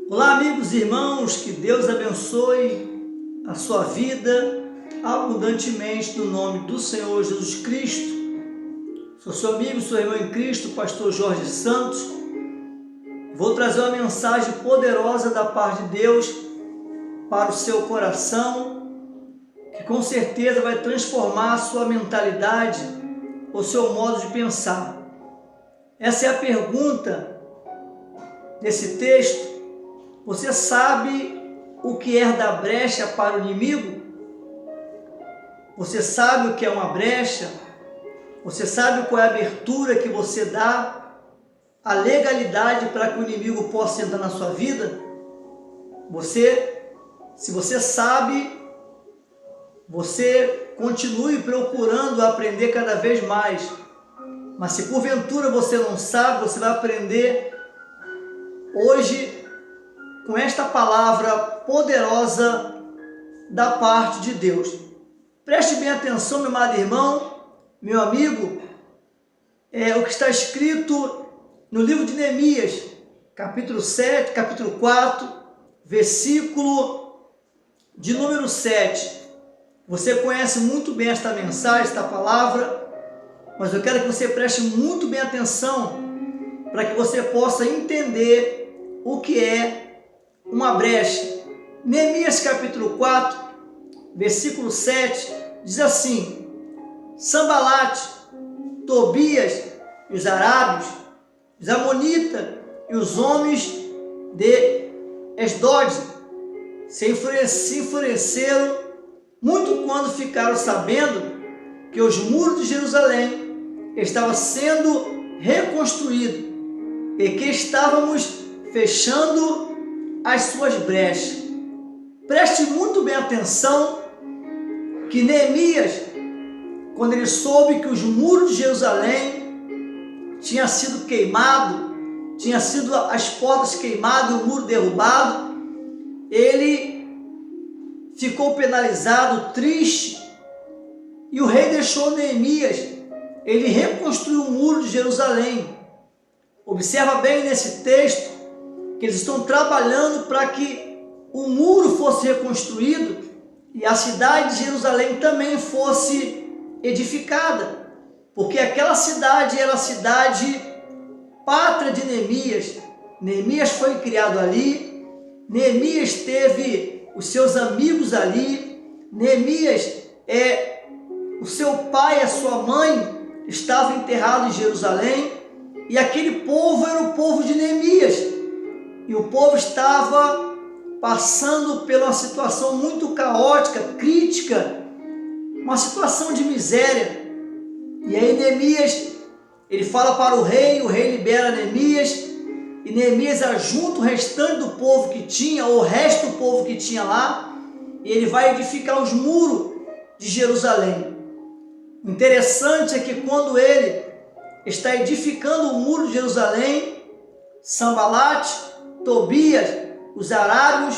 Olá, amigos e irmãos, que Deus abençoe a sua vida abundantemente no nome do Senhor Jesus Cristo. Sou seu amigo, seu irmão em Cristo, pastor Jorge Santos. Vou trazer uma mensagem poderosa da parte de Deus para o seu coração, que com certeza vai transformar a sua mentalidade, o seu modo de pensar. Essa é a pergunta desse texto. Você sabe o que é dar brecha para o inimigo? Você sabe o que é uma brecha? Você sabe qual é a abertura que você dá, a legalidade para que o inimigo possa entrar na sua vida? Se você sabe, você continue procurando aprender cada vez mais. Mas se porventura você não sabe, você vai aprender hoje com esta palavra poderosa da parte de Deus. Preste bem atenção, meu amado irmão, meu amigo, o que está escrito no livro de Neemias, capítulo 7, capítulo 4, versículo de número 7. Você conhece muito bem esta mensagem, esta palavra, mas eu quero que você preste muito bem atenção para que você possa entender o que é uma brecha. Neemias capítulo 4, versículo 7, diz assim: Sambalate, Tobias e os arábios, os amonitas e os homens de Asdod se enfureceram muito quando ficaram sabendo que os muros de Jerusalém estavam sendo reconstruídos e que estávamos fechando as suas brechas. Preste muito bem atenção que Neemias, quando ele soube que os muros de Jerusalém tinham sido queimados, tinham sido as portas queimadas e o muro derrubado, ele ficou penalizado, triste, e o rei deixou Neemias, ele reconstruiu o muro de Jerusalém. Observa bem nesse texto que eles estão trabalhando para que o muro fosse reconstruído e a cidade de Jerusalém também fosse edificada, porque aquela cidade era a cidade pátria de Neemias. Neemias foi criado ali, Neemias teve os seus amigos ali, Neemias, o seu pai e a sua mãe estavam enterrados em Jerusalém, e aquele povo era o povo de Neemias. E o povo estava passando por uma situação muito caótica, crítica, uma situação de miséria. E aí Neemias, ele fala para o rei libera Neemias, e Neemias ajunta o restante do povo que tinha, ou o resto do povo que tinha lá, e ele vai edificar os muros de Jerusalém. O interessante é que quando ele está edificando o muro de Jerusalém, Sambalate, Tobias, os arábios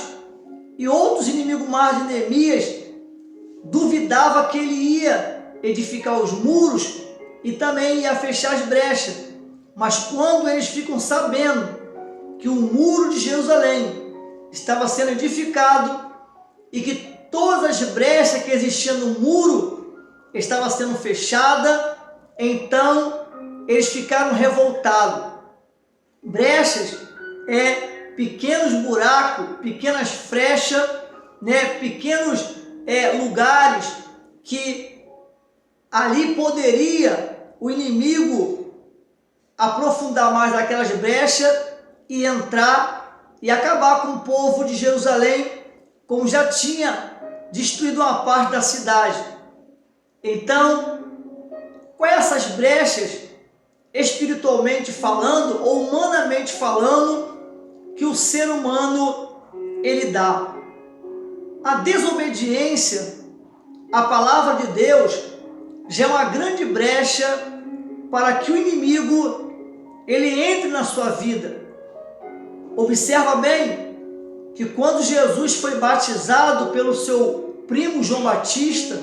e outros inimigos mais de Neemias duvidava que ele ia edificar os muros e também ia fechar as brechas. Mas quando eles ficam sabendo que o muro de Jerusalém estava sendo edificado e que todas as brechas que existiam no muro estavam sendo fechadas, então eles ficaram revoltados. Brechas pequenos buracos, pequenas frechas, pequenos lugares que ali poderia o inimigo aprofundar mais aquelas brechas e entrar e acabar com o povo de Jerusalém, como já tinha destruído uma parte da cidade. Então, quais essas brechas, espiritualmente falando ou humanamente falando, que o ser humano ele dá? A desobediência à palavra de Deus já é uma grande brecha para que o inimigo ele entre na sua vida. Observa bem que quando Jesus foi batizado pelo seu primo João Batista,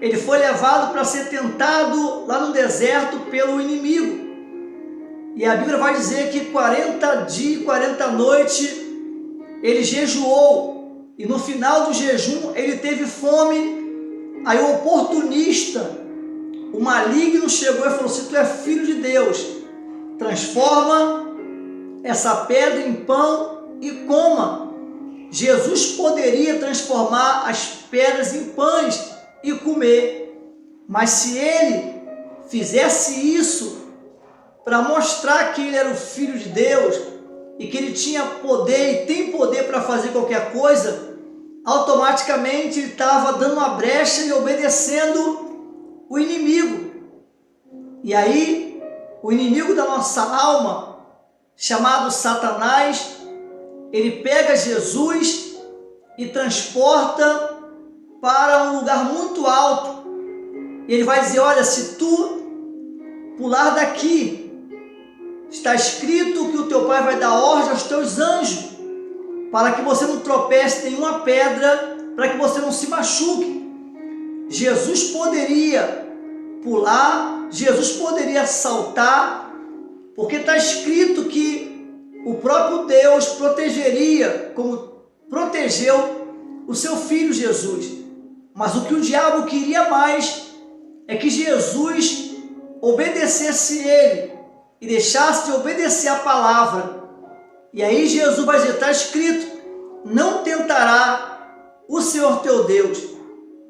ele foi levado para ser tentado lá no deserto pelo inimigo. E a Bíblia vai dizer que 40 dias e 40 noites ele jejuou e no final do jejum ele teve fome. Aí o oportunista, o maligno, chegou e falou: se tu é filho de Deus, transforma essa pedra em pão e coma. Jesus poderia transformar as pedras em pães e comer, mas se ele fizesse isso para mostrar que ele era o Filho de Deus e que ele tinha poder e tem poder para fazer qualquer coisa, automaticamente ele estava dando uma brecha e obedecendo o inimigo. E aí, o inimigo da nossa alma, chamado Satanás, ele pega Jesus e transporta para um lugar muito alto. E ele vai dizer: olha, se tu pular daqui, está escrito que o teu pai vai dar ordem aos teus anjos, para que você não tropece em nenhuma pedra, para que você não se machuque. Jesus poderia pular, Jesus poderia saltar, porque está escrito que o próprio Deus protegeria, como protegeu o seu filho Jesus. Mas o que o diabo queria mais é que Jesus obedecesse ele e deixasse de obedecer a palavra. E aí Jesus vai dizer: está escrito, não tentará o Senhor teu Deus.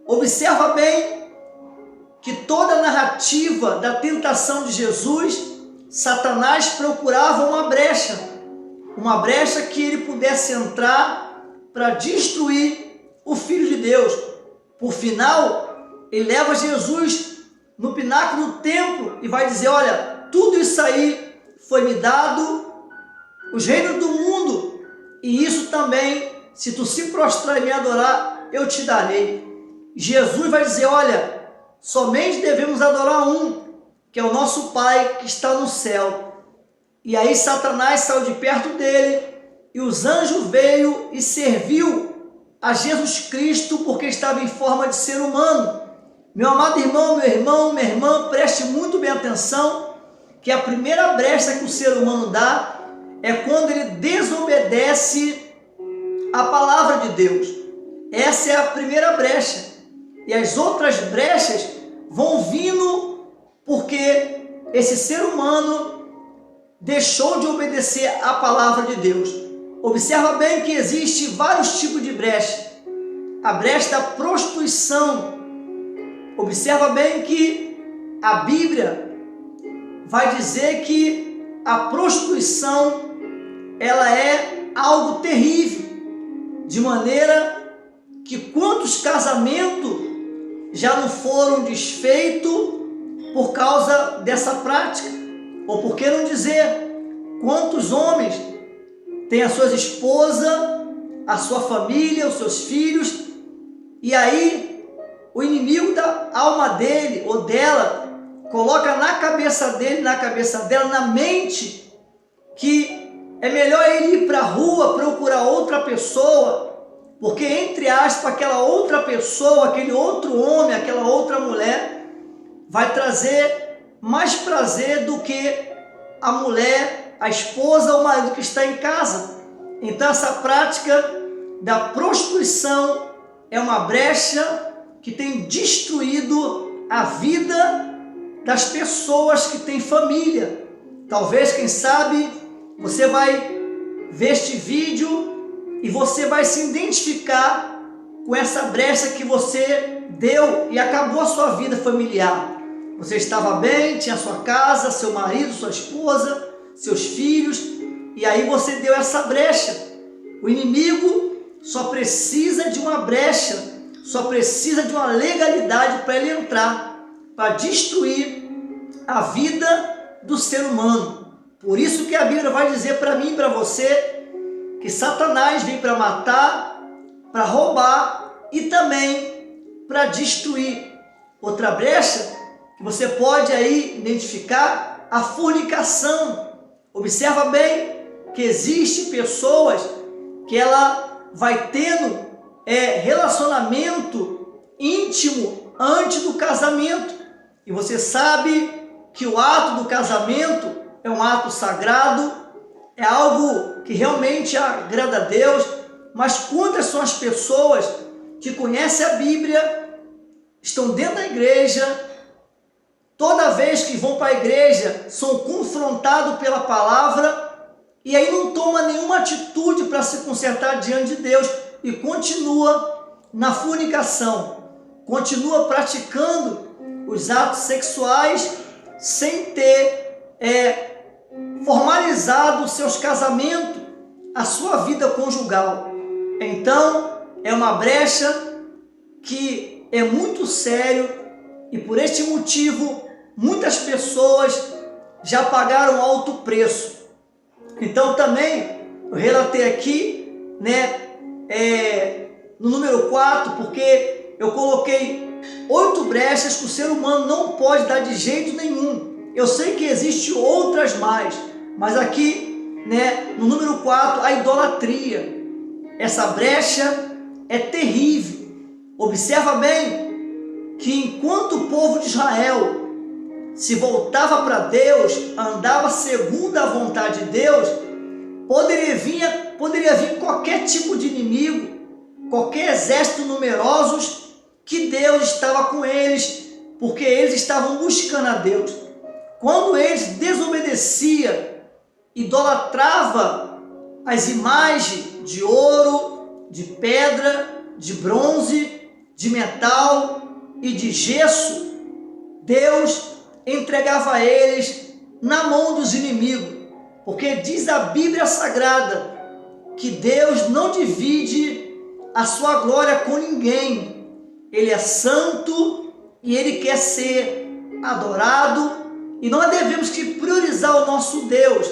Observa bem que toda a narrativa da tentação de Jesus, Satanás procurava uma brecha que ele pudesse entrar para destruir o Filho de Deus. Por final, ele leva Jesus no pináculo do templo e vai dizer: olha, tudo isso aí foi me dado, os reinos do mundo, e isso também, se tu se prostrar e me adorar, eu te darei. Jesus vai dizer: olha, somente devemos adorar um, que é o nosso Pai que está no céu. E aí Satanás saiu de perto dele, e os anjos veio e serviu a Jesus Cristo, porque estava em forma de ser humano. Meu amado irmão, meu irmão, minha irmã, preste muito bem atenção, que a primeira brecha que o ser humano dá é quando ele desobedece a palavra de Deus. Essa é a primeira brecha. E as outras brechas vão vindo porque esse ser humano deixou de obedecer a palavra de Deus. Observa bem que existe vários tipos de brecha. A brecha da prostituição. Observa bem que a Bíblia vai dizer que a prostituição, ela é algo terrível, de maneira que quantos casamentos já não foram desfeitos por causa dessa prática? Ou por que não dizer, quantos homens têm as suas esposas, a sua família, os seus filhos, e aí o inimigo da alma dele ou dela coloca na cabeça dele, na cabeça dela, na mente, que é melhor ele ir para a rua procurar outra pessoa, porque, entre aspas, aquela outra pessoa, aquele outro homem, aquela outra mulher, vai trazer mais prazer do que a mulher, a esposa ou o marido que está em casa. Então essa prática da prostituição é uma brecha que tem destruído a vida das pessoas que têm família. Talvez, quem sabe, você vai ver este vídeo e você vai se identificar com essa brecha que você deu e acabou a sua vida familiar. Você estava bem, tinha sua casa, seu marido, sua esposa, seus filhos, e aí você deu essa brecha. O inimigo só precisa de uma brecha, só precisa de uma legalidade para ele entrar, para destruir a vida do ser humano. Por isso que a Bíblia vai dizer para mim e para você que Satanás vem para matar, para roubar e também para destruir. Outra brecha que você pode aí identificar, a fornicação. Observa bem que existe pessoas que ela vai tendo relacionamento íntimo antes do casamento. E você sabe que o ato do casamento é um ato sagrado, é algo que realmente agrada a Deus, Mas quantas são as pessoas que conhecem a Bíblia, estão dentro da igreja, toda vez que vão para a igreja, são confrontados pela palavra, e aí não toma nenhuma atitude para se consertar diante de Deus, e continua na fornicação, continua praticando os atos sexuais, sem ter formalizado seus casamentos, a sua vida conjugal. Então, é uma brecha que é muito sério, e por este motivo, muitas pessoas já pagaram alto preço. Então, também, eu relatei aqui, no número 4, porque eu coloquei 8 brechas que o ser humano não pode dar de jeito nenhum. Eu sei que existem outras mais, mas aqui, no número 4, a idolatria. Essa brecha é terrível. Observa bem que enquanto o povo de Israel se voltava para Deus, andava segundo a vontade de Deus, poderia vir qualquer tipo de inimigo, qualquer exército numerosos, que Deus estava com eles, porque eles estavam buscando a Deus. Quando eles desobedeciam, idolatrava as imagens de ouro, de pedra, de bronze, de metal e de gesso, Deus entregava eles na mão dos inimigos, porque diz a Bíblia Sagrada que Deus não divide a sua glória com ninguém. Ele é santo e Ele quer ser adorado, e nós devemos que priorizar o nosso Deus.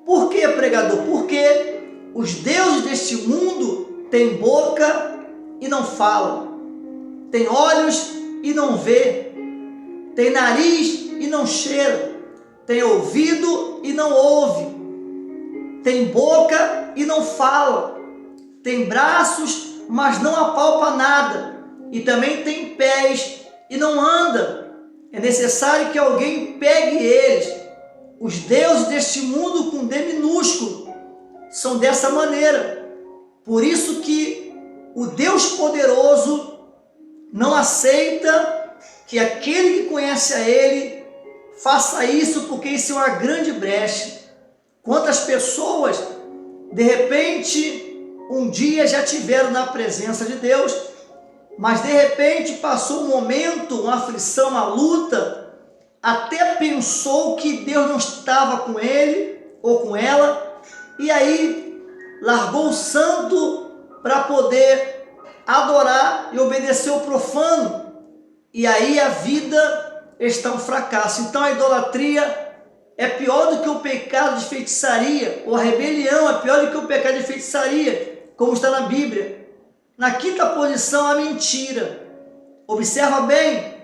Por quê, pregador? Porque os deuses deste mundo têm boca e não falam, têm olhos e não vê, têm nariz e não cheira, têm ouvido e não ouve, têm boca e não fala, têm braços, mas não apalpa nada, e também tem pés e não anda. É necessário que alguém pegue eles. Os deuses deste mundo com D minúsculo são dessa maneira. Por isso que o Deus poderoso não aceita que aquele que conhece a Ele faça isso, porque isso é uma grande brecha. Quantas pessoas, de repente, um dia já tiveram na presença de Deus, mas de repente passou um momento, uma aflição, uma luta, até pensou que Deus não estava com ele ou com ela, e aí largou o santo para poder adorar e obedecer o profano, e aí a vida está um fracasso. Então a idolatria é pior do que o pecado de feitiçaria, ou a rebelião é pior do que o pecado de feitiçaria, como está na Bíblia. Na quinta posição, a mentira. Observa bem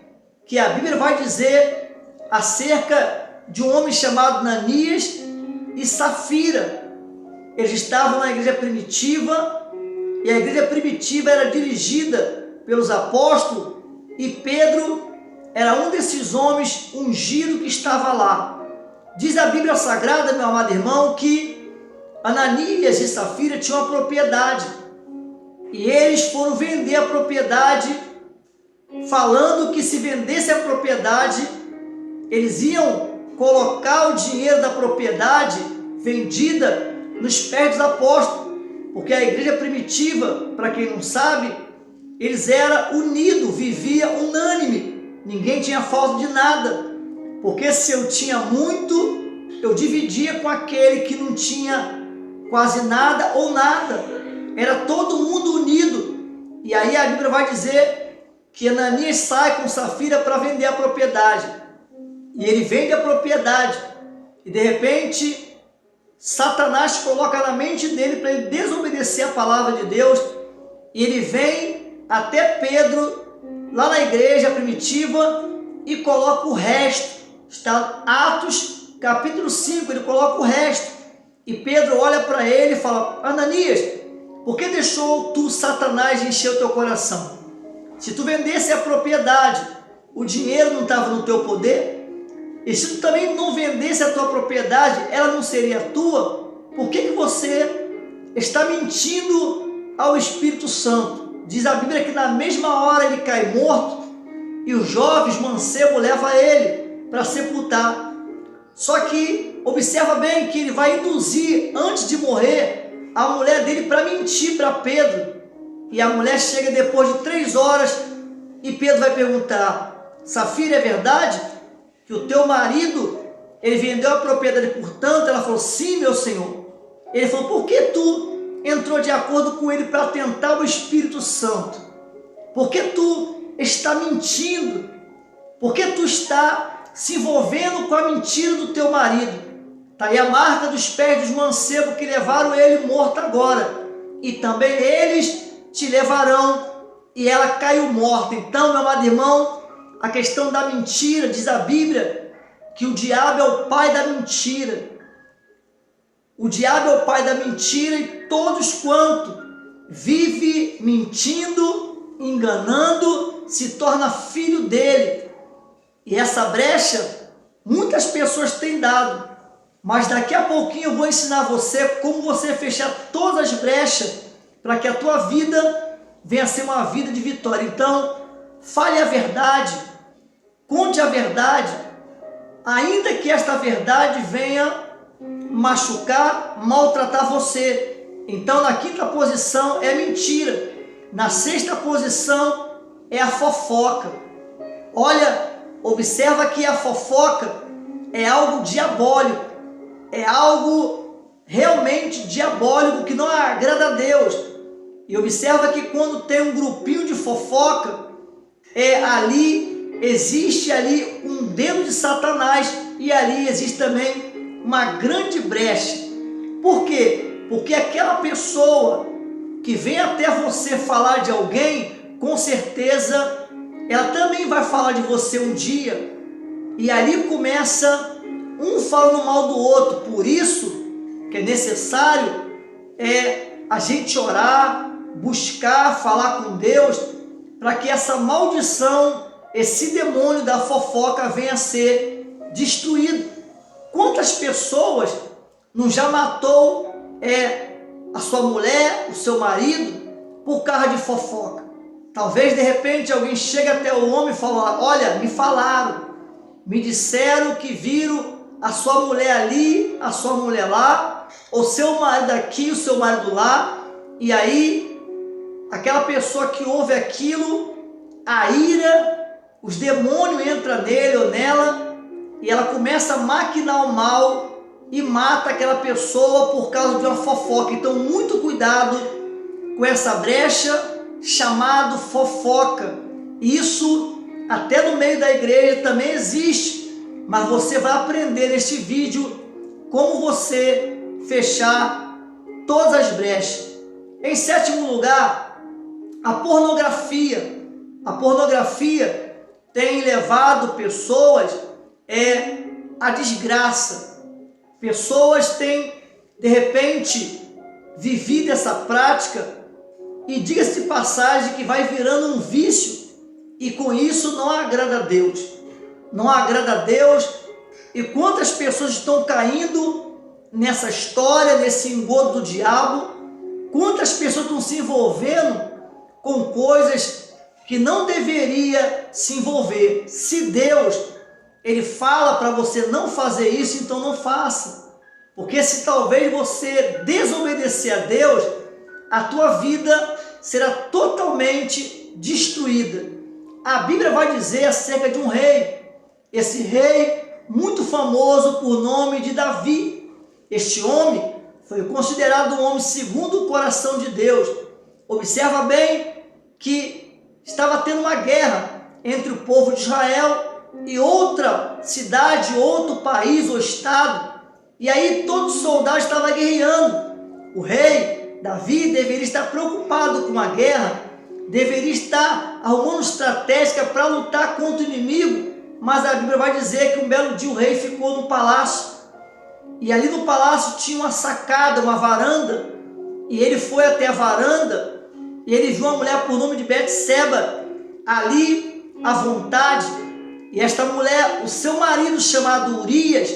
que a Bíblia vai dizer acerca de um homem chamado Ananias e Safira. Eles estavam na igreja primitiva, e a igreja primitiva era dirigida pelos apóstolos, e Pedro era um desses homens ungido que estava lá. Diz a Bíblia Sagrada, meu amado irmão, que Ananias e Safira tinham uma propriedade, e eles foram vender a propriedade, falando que se vendesse a propriedade, eles iam colocar o dinheiro da propriedade vendida nos pés dos apóstolos, porque a igreja primitiva, para quem não sabe, eles eram unidos, viviam unânime, ninguém tinha falta de nada, porque se eu tinha muito, eu dividia com aquele que não tinha quase nada ou nada. Era todo mundo unido. E aí a Bíblia vai dizer que Ananias sai com Safira para vender a propriedade. E ele vende a propriedade. E de repente, Satanás coloca na mente dele para ele desobedecer a palavra de Deus. E ele vem até Pedro, lá na igreja primitiva, e coloca o resto. Está Atos capítulo 5, ele coloca o resto. E Pedro olha para ele e fala: Ananias, por que deixou tu Satanás encher o teu coração? Se tu vendesse a propriedade, o dinheiro não estava no teu poder? E se tu também não vendesse a tua propriedade, ela não seria tua? Por que você está mentindo ao Espírito Santo. Diz a Bíblia que na mesma hora ele cai morto e os jovens mancebos levam ele para sepultar. Só que observa bem que ele vai induzir, antes de morrer, a mulher dele para mentir para Pedro. E a mulher chega depois de 3 horas e Pedro vai perguntar: Safira, é verdade que o teu marido, ele vendeu a propriedade por tanto? Ela falou: sim, meu senhor. Ele falou: por que tu entrou de acordo com ele para tentar o Espírito Santo? Por que tu está mentindo? Por que tu está se envolvendo com a mentira do teu marido? Está aí a marca dos pés dos mancebos que levaram ele morto agora. E também eles te levarão. E ela caiu morta. Então, meu amado irmão, a questão da mentira, diz a Bíblia, que o diabo é o pai da mentira. O diabo é o pai da mentira e todos quanto vive mentindo, enganando, se torna filho dele. E essa brecha, muitas pessoas têm dado. Mas daqui a pouquinho eu vou ensinar você como você fechar todas as brechas para que a tua vida venha a ser uma vida de vitória. Então, fale a verdade, conte a verdade, ainda que esta verdade venha machucar, maltratar você. Então, na 5ª posição é mentira. Na 6ª posição é a fofoca. Olha, observa que a fofoca é algo diabólico, é algo realmente diabólico que não agrada a Deus. E observa que quando tem um grupinho de fofoca, existe ali um dedo de Satanás e ali existe também uma grande brecha. Por quê? Porque aquela pessoa que vem até você falar de alguém, com certeza ela também vai falar de você um dia. E ali começa um falando mal do outro. Por isso que é necessário a gente orar, buscar, falar com Deus, para que essa maldição, esse demônio da fofoca venha a ser destruído. Quantas pessoas não já matou a sua mulher, o seu marido, por causa de fofoca? Talvez de repente alguém chegue até o homem e fale: olha, me falaram, me disseram que viram a sua mulher ali, a sua mulher lá, o seu marido aqui, o seu marido lá. E aí aquela pessoa que ouve aquilo, a ira, os demônios entram nele ou nela e ela começa a maquinar o mal e mata aquela pessoa por causa de uma fofoca. Então, muito cuidado com essa brecha chamada fofoca. Isso até no meio da igreja também existe, mas você vai aprender neste vídeo como você fechar todas as brechas. Em 7º lugar, a pornografia. A pornografia tem levado pessoas à desgraça. Pessoas têm, de repente, vivido essa prática e, diga-se de passagem, que vai virando um vício e com isso não agrada a Deus. Não agrada a Deus. E quantas pessoas estão caindo nessa história, nesse engodo do diabo? Quantas pessoas estão se envolvendo com coisas que não deveria se envolver? Se Deus, Ele fala para você não fazer isso, então não faça. Porque se talvez você desobedecer a Deus, a tua vida será totalmente destruída. A Bíblia vai dizer acerca de um rei. Esse rei muito famoso por nome de Davi. Este homem foi considerado um homem segundo o coração de Deus. Observa bem que estava tendo uma guerra entre o povo de Israel e outra cidade, outro país ou estado. E aí todos os soldados estavam guerreando. O rei Davi deveria estar preocupado com a guerra, deveria estar arrumando estratégia para lutar contra o inimigo. Mas a Bíblia vai dizer que um belo dia o rei ficou no palácio. E ali no palácio tinha uma sacada, uma varanda. E ele foi até a varanda e ele viu uma mulher por nome de Betseba ali à vontade. E esta mulher, o seu marido chamado Urias,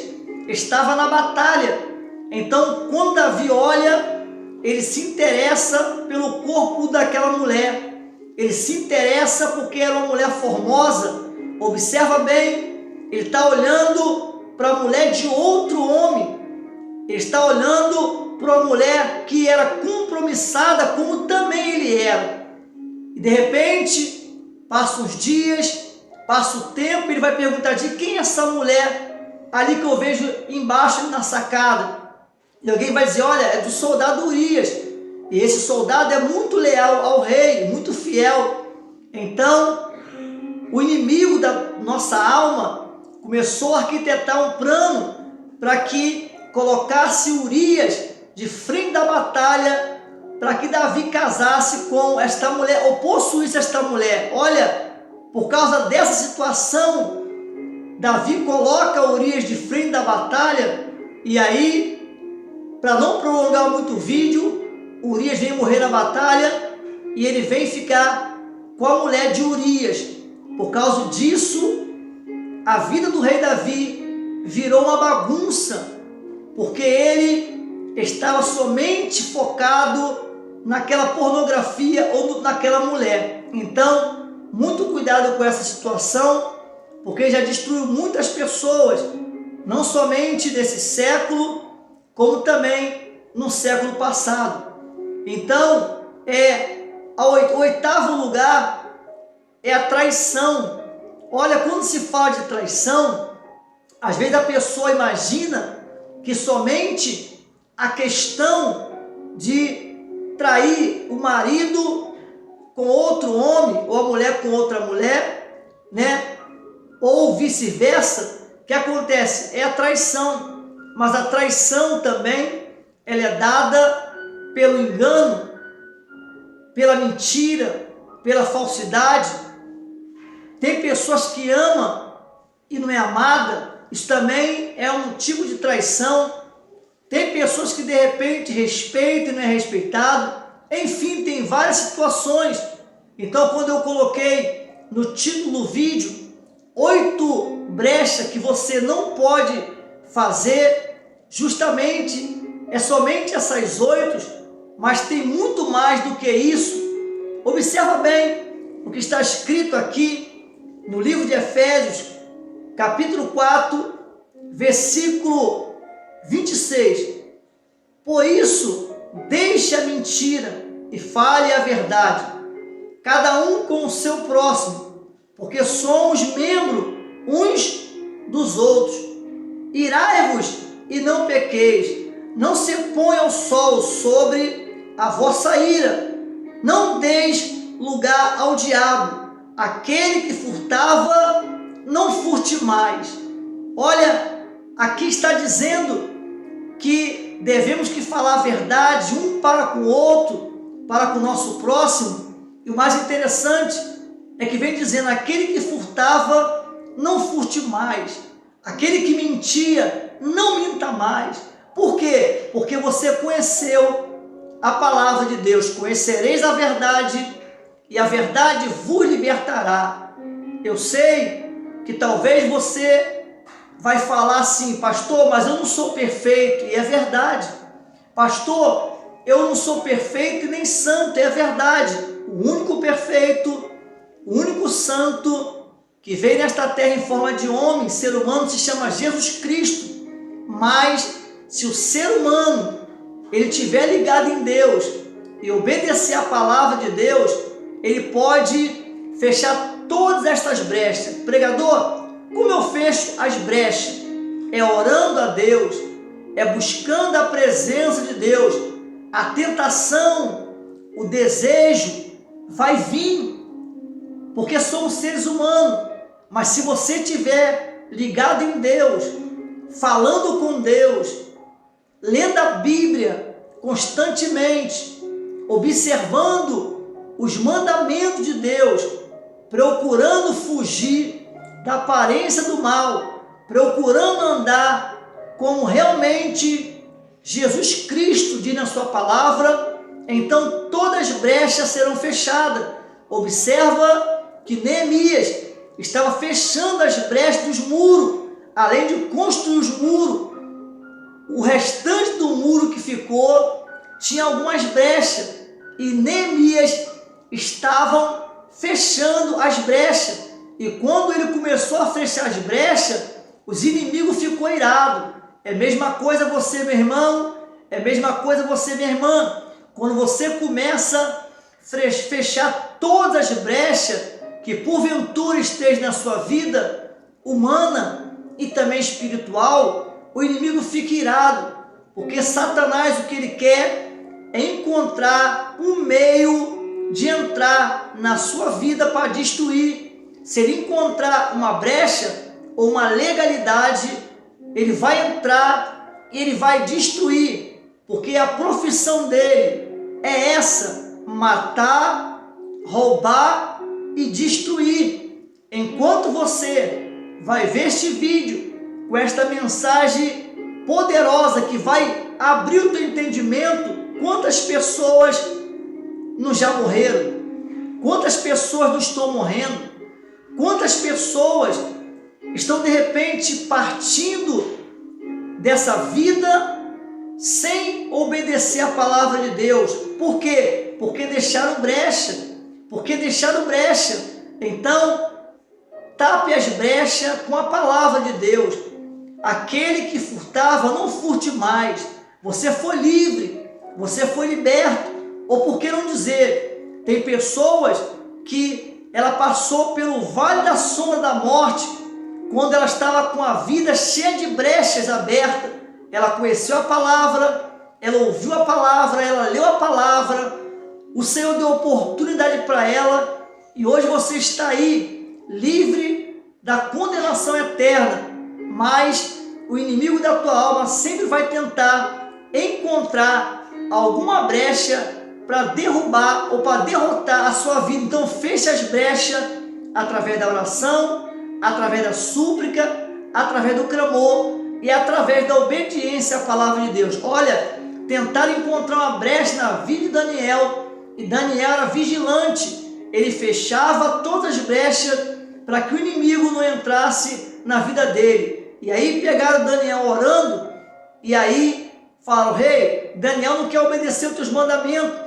estava na batalha. Então, quando Davi olha, ele se interessa pelo corpo daquela mulher. Ele se interessa porque era uma mulher formosa. Observa bem, ele está olhando para a mulher de outro homem. Ele está olhando para uma mulher que era compromissada, como também ele era. E de repente, passa uns dias, passa o tempo, ele vai perguntar: de quem é essa mulher ali que eu vejo embaixo na sacada? E alguém vai dizer: olha, é do soldado Urias. E esse soldado é muito leal ao rei, muito fiel. Então, o inimigo da nossa alma começou a arquitetar um plano para que colocasse Urias de frente da batalha, para que Davi casasse com esta mulher, ou possuísse esta mulher. Olha, por causa dessa situação, Davi coloca Urias de frente da batalha, e aí, para não prolongar muito o vídeo, Urias vem morrer na batalha, e ele vem ficar com a mulher de Urias. Por causa disso, a vida do rei Davi virou uma bagunça, porque ele estava somente focado naquela pornografia ou naquela mulher. Então, muito cuidado com essa situação, porque já destruiu muitas pessoas, não somente nesse século, como também no século passado. Então, o oitavo lugar é a traição. Olha, quando se fala de traição, às vezes a pessoa imagina que somente a questão de trair o marido com outro homem, ou a mulher com outra mulher, né? Ou vice-versa, que acontece, é a traição. Mas a traição também, ela é dada pelo engano, pela mentira, pela falsidade. Tem pessoas que amam e não é amada, isso também é um tipo de traição. Tem pessoas que de repente respeitam e não é respeitado. Enfim, tem várias situações. Então, quando eu coloquei no título do vídeo 8 brechas que você não pode fazer, justamente é somente essas 8, mas tem muito mais do que isso. Observa bem o que está escrito aqui no livro de Efésios, capítulo 4, versículo 26. Por isso, deixe a mentira e fale a verdade, cada um com o seu próximo, porque somos membros uns dos outros. Irai-vos e não pequeis, não se ponha o sol sobre a vossa ira, não deis lugar ao diabo. Aquele que furtava, não furte mais. Olha, aqui está dizendo que devemos que falar a verdade um para com o outro, para com o nosso próximo. E o mais interessante é que vem dizendo: aquele que furtava, não furte mais. Aquele que mentia, não minta mais. Por quê? Porque você conheceu a palavra de Deus. Conhecereis a verdade e a verdade vos libertará. Eu sei que talvez você vai falar assim: pastor, mas eu não sou perfeito. E é verdade. Pastor, eu não sou perfeito e nem santo. É verdade. O único perfeito, o único santo que veio nesta terra em forma de homem, ser humano, se chama Jesus Cristo. Mas se o ser humano ele estiver ligado em Deus e obedecer a palavra de Deus, ele pode fechar todas estas brechas. Pregador, como eu fecho as brechas? É orando a Deus, é buscando a presença de Deus. A tentação, o desejo vai vir, porque somos seres humanos. Mas se você estiver ligado em Deus, falando com Deus, lendo a Bíblia constantemente, observando os mandamentos de Deus, procurando fugir da aparência do mal, procurando andar como realmente Jesus Cristo diz na sua palavra, então todas as brechas serão fechadas. Observa que Neemias estava fechando as brechas dos muros, além de construir os muros. O restante do muro que ficou tinha algumas brechas e Neemias estavam fechando as brechas. E quando ele começou a fechar as brechas, os inimigos ficou irado. É a mesma coisa você, meu irmão, é a mesma coisa você, minha irmã. Quando você começa a fechar todas as brechas que porventura esteja na sua vida humana e também espiritual, o inimigo fica irado, porque Satanás, o que ele quer é encontrar um meio de entrar na sua vida para destruir. Se ele encontrar uma brecha ou uma legalidade, ele vai entrar e ele vai destruir, porque a profissão dele é essa: matar, roubar e destruir. Enquanto você vai ver este vídeo com esta mensagem poderosa que vai abrir o teu entendimento, quantas pessoas não já morreram, quantas pessoas não estão morrendo, quantas pessoas estão de repente partindo dessa vida sem obedecer a palavra de Deus. Por quê? Porque deixaram brecha. Então, tape as brechas com a palavra de Deus. Aquele que furtava, não furte mais. Você foi livre, você foi liberto. Ou por que não dizer, tem pessoas que ela passou pelo vale da sombra da morte, quando ela estava com a vida cheia de brechas abertas. Ela conheceu a palavra, ela ouviu a palavra, ela leu a palavra, o Senhor deu oportunidade para ela, e hoje você está aí, livre da condenação eterna. Mas o inimigo da tua alma sempre vai tentar encontrar alguma brecha para derrubar ou para derrotar a sua vida. Então feche as brechas através da oração, através da súplica, através do clamor e através da obediência à palavra de Deus. Olha, tentaram encontrar uma brecha na vida de Daniel, e Daniel era vigilante, ele fechava todas as brechas para que o inimigo não entrasse na vida dele. E aí pegaram Daniel orando, e aí falaram: rei, Daniel não quer obedecer os teus mandamentos,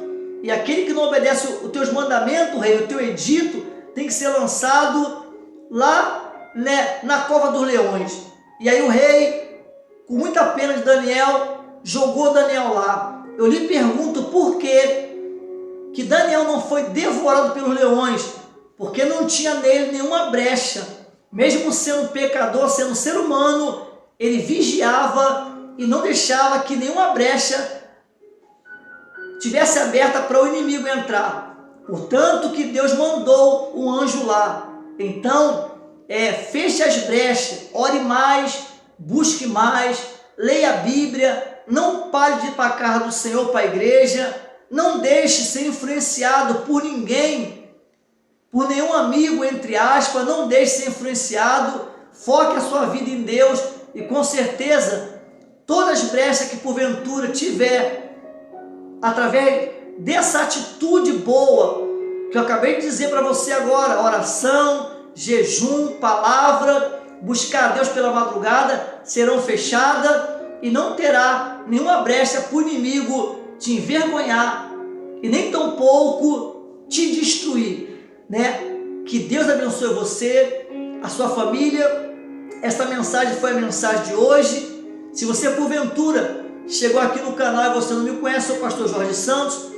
e aquele que não obedece os teus mandamentos, rei, o teu edito, tem que ser lançado lá, né, na cova dos leões. E aí o rei, com muita pena de Daniel, jogou Daniel lá. Eu lhe pergunto por que Daniel não foi devorado pelos leões? Porque não tinha nele nenhuma brecha. Mesmo sendo pecador, sendo ser humano, ele vigiava e não deixava que nenhuma brecha tivesse aberta para o inimigo entrar. Portanto, que Deus mandou um anjo lá. Então, feche as brechas, ore mais, busque mais, leia a Bíblia, não pare de ir para a casa do Senhor, para a igreja, não deixe ser influenciado por ninguém, por nenhum amigo, entre aspas, não deixe ser influenciado, foque a sua vida em Deus, e com certeza, todas as brechas que porventura tiver, através dessa atitude boa, que eu acabei de dizer para você agora, oração, jejum, palavra, buscar a Deus pela madrugada, serão fechadas e não terá nenhuma brecha para o inimigo te envergonhar e nem tampouco te destruir, né? Que Deus abençoe você, a sua família. Esta mensagem foi a mensagem de hoje. Se você porventura chegou aqui no canal e você não me conhece, sou o pastor Jorge Santos.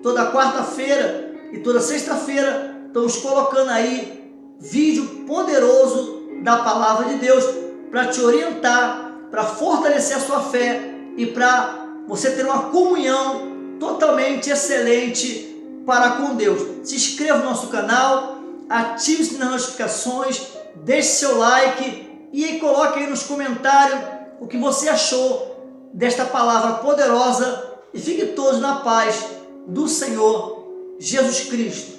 Toda quarta-feira e toda sexta-feira estamos colocando aí vídeo poderoso da palavra de Deus para te orientar, para fortalecer a sua fé e para você ter uma comunhão totalmente excelente para com Deus. Se inscreva no nosso canal, ative as notificações, deixe seu like e coloque aí nos comentários o que você achou desta palavra poderosa, e fiquem todos na paz do Senhor Jesus Cristo.